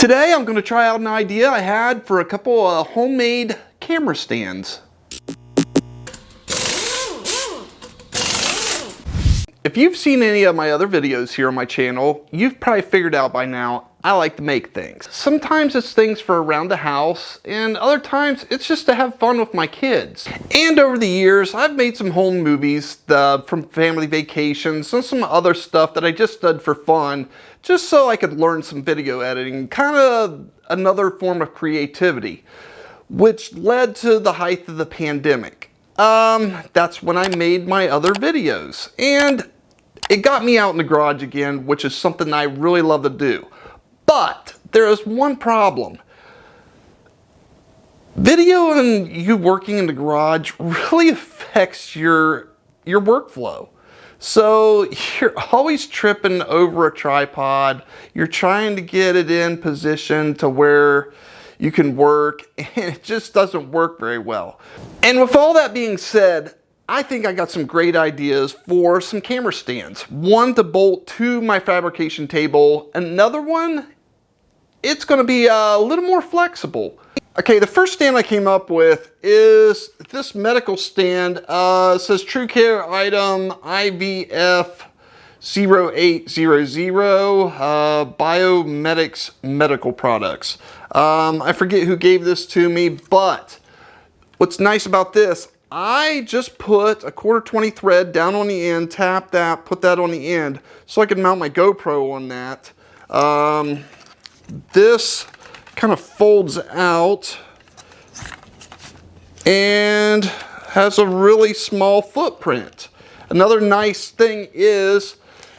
Today I'm going to try out an idea I had for a couple of homemade camera stands. If you've seen any of my other videos here on my channel, you've probably figured out by now I like to make things. Sometimes it's things for around the house, and other times it's just to have fun with my kids. And over the years, I've made some home movies from family vacations and some other stuff that I just did for fun, just so I could learn some video editing, kind of another form of creativity, which led to the height of the pandemic. That's when I made my other videos, and it got me out in the garage again, which is something I really love to do. But there is one problem. Video and you working in the garage really affects your workflow. So you're always tripping over a tripod. You're trying to get it in position to where you can work, and it just doesn't work very well. And with all that being said, I think I got some great ideas for some camera stands. One to bolt to my fabrication table. Another one, it's going to be a little more flexible. Okay, the first stand I came up with is this medical stand. It says TrueCare item IVF 0800 Biomedics Medical Products. I forget who gave this to me, but what's nice about this, I just put a 1/4 thread down on the end, tap that, put that on the end, so I can mount my GoPro on that. This kind of folds out and has a really small footprint. Another nice thing is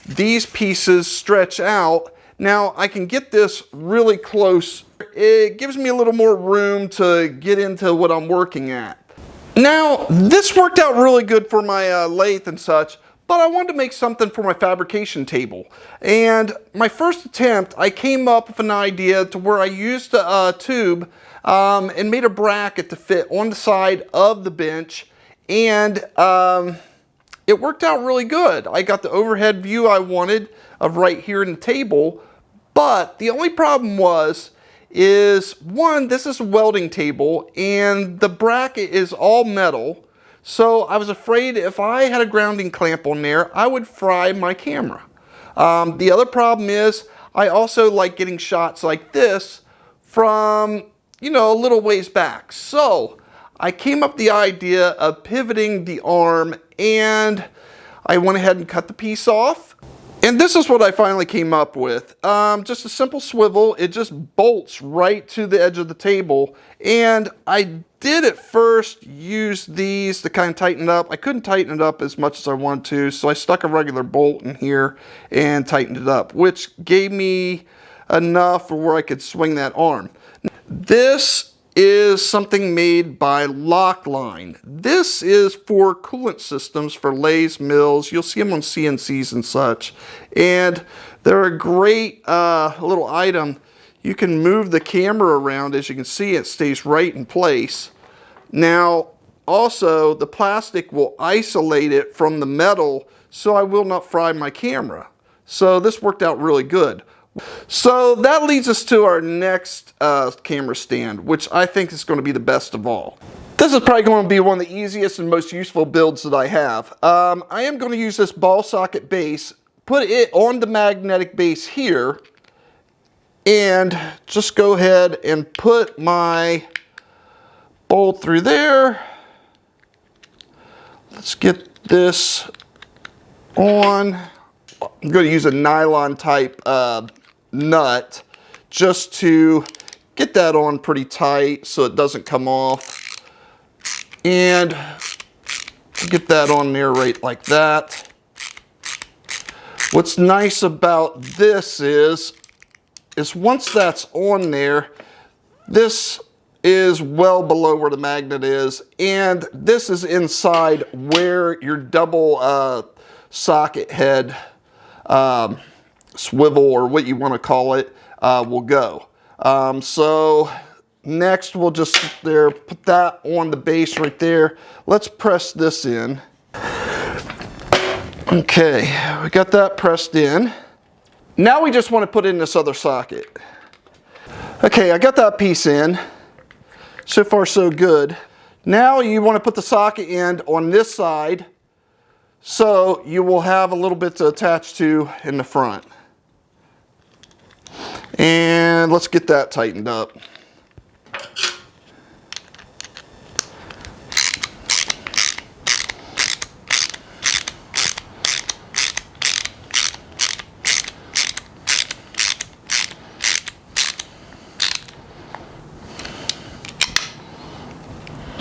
these pieces stretch out. Now I can get this really close. It gives me a little more room to get into what I'm working at. Now this worked out really good for my lathe and such, but I wanted to make something for my fabrication table. And my first attempt, I came up with an idea to where I used a tube and made a bracket to fit on the side of the bench, and it worked out really good. I got the overhead view I wanted of right here in the table, but the only problem is one, this is a welding table and the bracket is all metal. So I was afraid if I had a grounding clamp on there, I would fry my camera. The other problem is I also like getting shots like this from, a little ways back. So I came up with the idea of pivoting the arm, and I went ahead and cut the piece off. And this is what I finally came up with. Just a simple swivel. It just bolts right to the edge of the table. And I did at first use these to kind of tighten it up. I couldn't tighten it up as much as I wanted to, so I stuck a regular bolt in here and tightened it up, which gave me enough for where I could swing that arm. This is something made by Lockline. This is for coolant systems for lathes, mills. You'll see them on CNCs and such. And they're a great little item. You can move the camera around. As you can see, it stays right in place. Now, also, the plastic will isolate it from the metal, so I will not fry my camera. So this worked out really good. So that leads us to our next camera stand, which I think is going to be the best of all. This is probably going to be one of the easiest and most useful builds that I have. I am going to use this ball socket base, put it on the magnetic base here, and just go ahead and put my bolt through there. Let's get this on. I'm going to use a nylon type nut just to get that on pretty tight so it doesn't come off, and get that on there right like that. What's nice about this is once that's on there, this is well below where the magnet is, and this is inside where your double socket head swivel, or what you want to call it, will go. So next we'll just sit there, put that on the base right there. Let's press this in. Okay, we got that pressed in. Now we just want to put in this other socket. Okay, I got that piece in. So far so good. Now you want to put the socket end on this side so you will have a little bit to attach to in the front. And let's get that tightened up.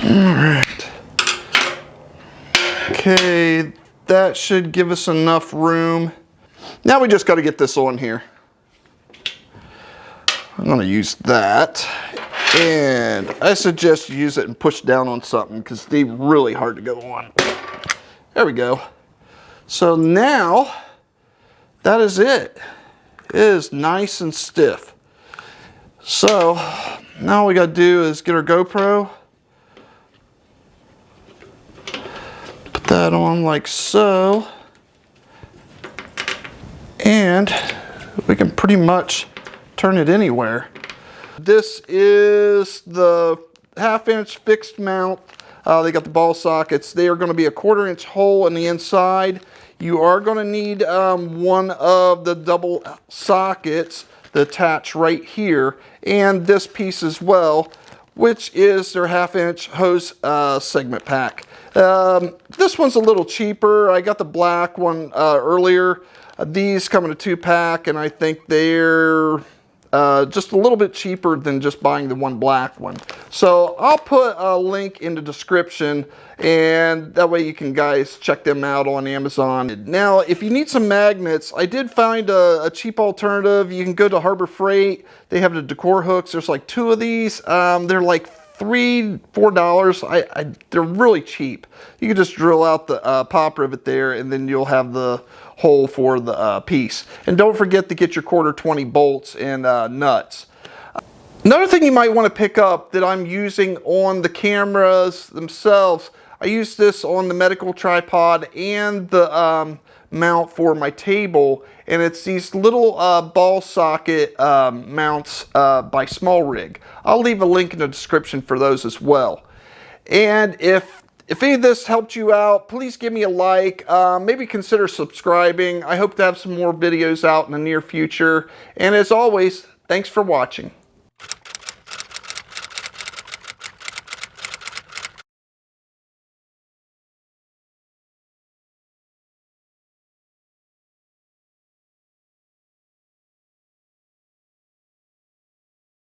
Alright. Okay, that should give us enough room. Now we just got to get this on here. I'm going to use that. And I suggest you use it and push down on something because they're really hard to go on. There we go. So now, that is it. It is nice and stiff. So, now all we got to do is get our GoPro. Put that on like so. And we can pretty much turn it anywhere. This is the 1/2 inch fixed mount. They got the ball sockets. They are going to be a 1/4 inch hole in the inside. You are going to need one of the double sockets to attach right here, and this piece as well, which is their 1/2 inch hose segment pack. This one's a little cheaper. I got the black one earlier. These come in a 2-pack, and I think they're just a little bit cheaper than just buying the one black one. So I'll put a link in the description, and that way you can guys check them out on Amazon. Now, if you need some magnets, I did find a cheap alternative. You can go to Harbor Freight. They have the decor hooks. There's like 2 of these. They're like $3, $4. They're really cheap. You can just drill out the pop rivet there, and then you'll have the hole for the piece. And don't forget to get your 1/4 bolts and nuts. Another thing you might want to pick up that I'm using on the cameras themselves, I use this on the medical tripod and the mount for my table, and it's these little ball socket mounts by Small Rig. I'll leave a link in the description for those as well. And if any of this helped you out, please give me a like. Maybe consider subscribing. I hope to have some more videos out in the near future. And as always, thanks for watching.